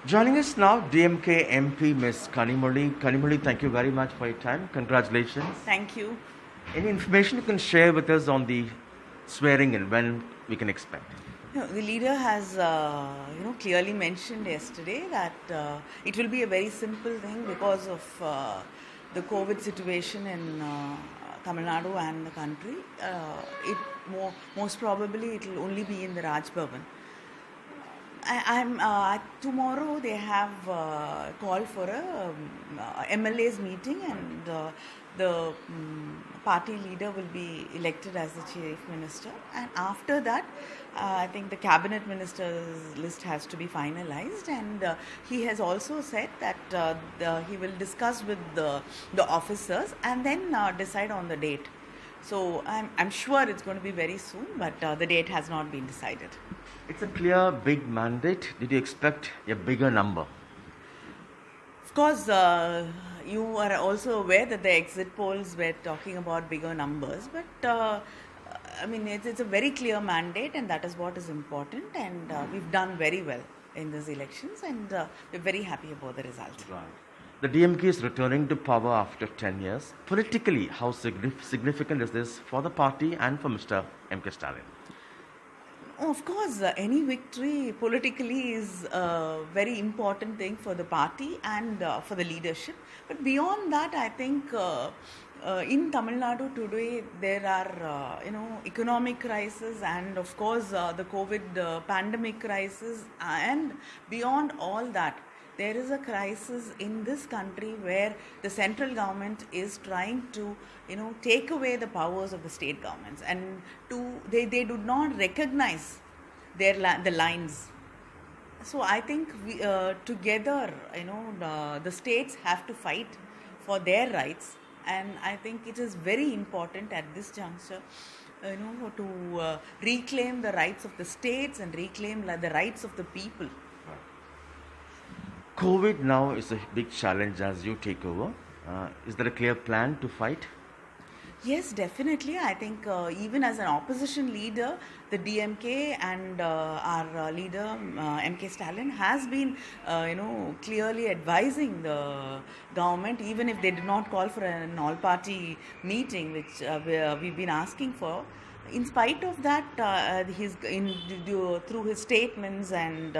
Joining us now, DMK MP Ms. Kanimoli. Kanimoli, thank you very much for your time. Congratulations. Thank you. Any information you can share with us on the swearing in, when we can expect? The leader has, clearly mentioned yesterday that it will be a very simple thing because of the COVID situation in Tamil Nadu and the country. Most probably it will only be in the Raj Bhavan. Tomorrow they have called for a MLA's meeting, and the party leader will be elected as the chief minister. And after that, I think the cabinet ministers list has to be finalized. And he has also said that he will discuss with the officers and then decide on the date. So I'm sure it's going to be very soon, but the date has not been decided. It's a clear, big mandate. Did you expect a bigger number? Of course, you are also aware that the exit polls were talking about bigger numbers, but it's a very clear mandate, and that is what is important. And we've done very well in these elections, and we're very happy about the result. Right. The DMK is returning to power after 10 years. Politically, how significant is this for the party and for Mr. M.K. Stalin? Of course, any victory politically is a very important thing for the party and for the leadership. But beyond that, I think in Tamil Nadu today there are economic crisis, and of course the COVID pandemic crisis, and beyond all that, there is a crisis in this country where the central government is trying to take away the powers of the state governments, and they do not recognize the lines. So I think together the states have to fight for their rights, and I think it is very important at this juncture to reclaim the rights of the states and reclaim the rights of the people. COVID now is a big challenge as you take over. Is there a clear plan to fight? Yes, definitely. I think even as an opposition leader, the DMK and our leader MK Stalin has been, clearly advising the government, even if they did not call for an all-party meeting, which we've been asking for. In spite of that, through his statements and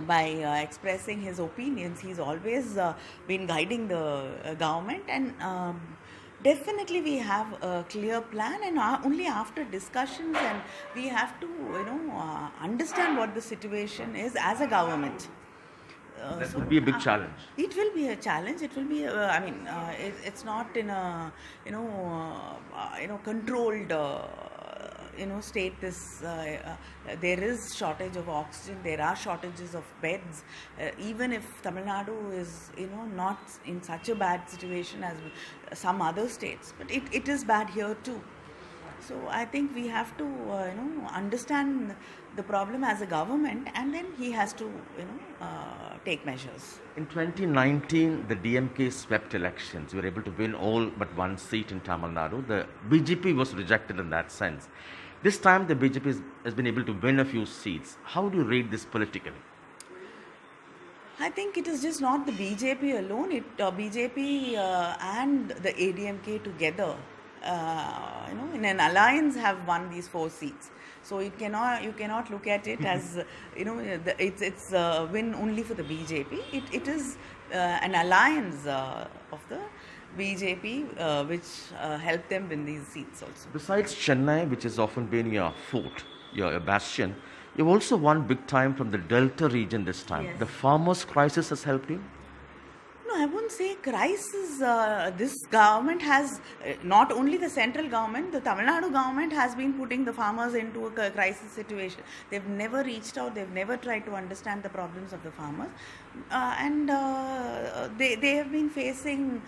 by expressing his opinions, he's always been guiding the government, and definitely we have a clear plan, and only after discussions, and we have to understand what the situation is as a government. That will be a big challenge. It will be a challenge. It will be. It's not in a controlled state. There is shortage of oxygen. There are shortages of beds. Even if Tamil Nadu is not in such a bad situation as some other states, but it is bad here too. So I think we have to understand the problem as a government, and then he has to take measures. In 2019, the DMK swept elections. We were able to win all but one seat in Tamil Nadu. The BJP was rejected in that sense. This time, the BJP has been able to win a few seats. How do you rate this politically? I think it is just not the BJP alone. BJP and the ADMK together, in an alliance, have won these 4 seats. So you cannot look at it as it's a win only for the BJP. It is an alliance of the BJP which helped them win these seats also. Besides Chennai, which has often been your fort, your bastion, you've also won big time from the Delta region this time. Yes. The farmers' crisis has helped you? No, I wouldn't say crisis. This government has, not only the central government, the Tamil Nadu government has been putting the farmers into a crisis situation. They've never reached out, they've never tried to understand the problems of the farmers. And they have been facing,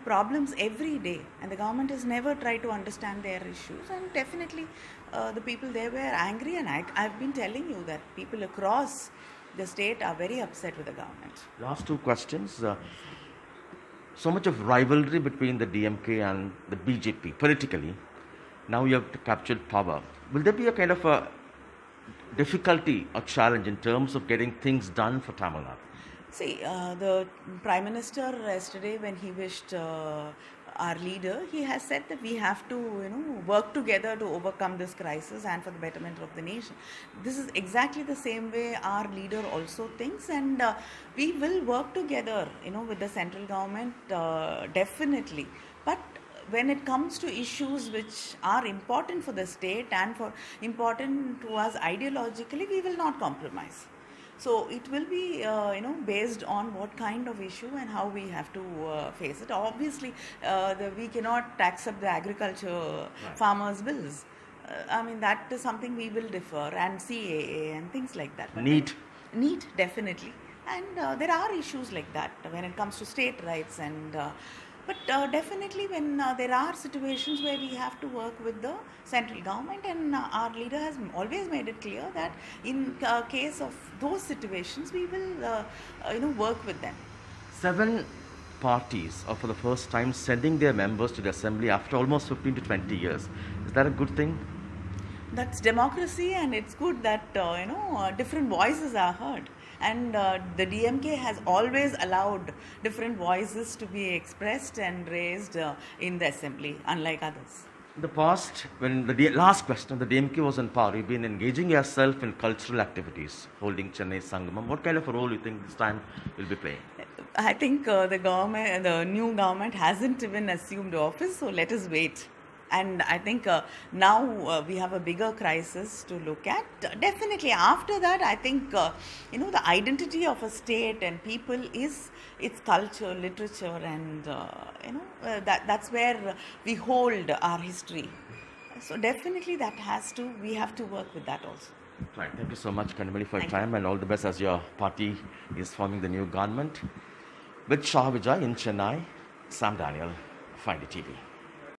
problems every day. And the government has never tried to understand their issues. And definitely the people there were angry. And I've been telling you that people across the state are very upset with the government. Last 2 questions. So much of rivalry between the DMK and the BJP politically. Now you have captured power. Will there be a kind of a difficulty or challenge in terms of getting things done for Tamil Nadu? See, the Prime Minister yesterday, when he wished our leader, he has said that we have to, work together to overcome this crisis and for the betterment of the nation. This is exactly the same way our leader also thinks, and we will work together, with the central government, definitely. But when it comes to issues which are important for the state and for important to us ideologically, we will not compromise. So it will be, based on what kind of issue and how we have to face it. Obviously, we cannot accept the agriculture farmers' bills. That is something we will defer, and CAA and things like that. But Need. Need, definitely. And there are issues like that when it comes to state rights but definitely when there are situations where we have to work with the central government, and our leader has always made it clear that in case of those situations we will work with them. 7 parties are for the first time sending their members to the assembly after almost 15 to 20 years. Is that a good thing? That's democracy, and it's good that different voices are heard, and the DMK has always allowed different voices to be expressed and raised in the assembly, unlike others. In the past, when last question, the DMK was in power, you've been engaging yourself in cultural activities, holding Chennai Sangamam. What kind of a role you think this time you'll be playing? I think the new government hasn't even assumed office, so let us wait. And I think now we have a bigger crisis to look at. Definitely after that, I think, the identity of a state and people is its culture, literature, and, that's where we hold our history. So definitely we have to work with that also. Right. Thank you so much, Kanimali, for your Thank you. time, and all the best as your party is forming the new government. With Shah Vijay in Chennai, Sam Daniel, Find TV.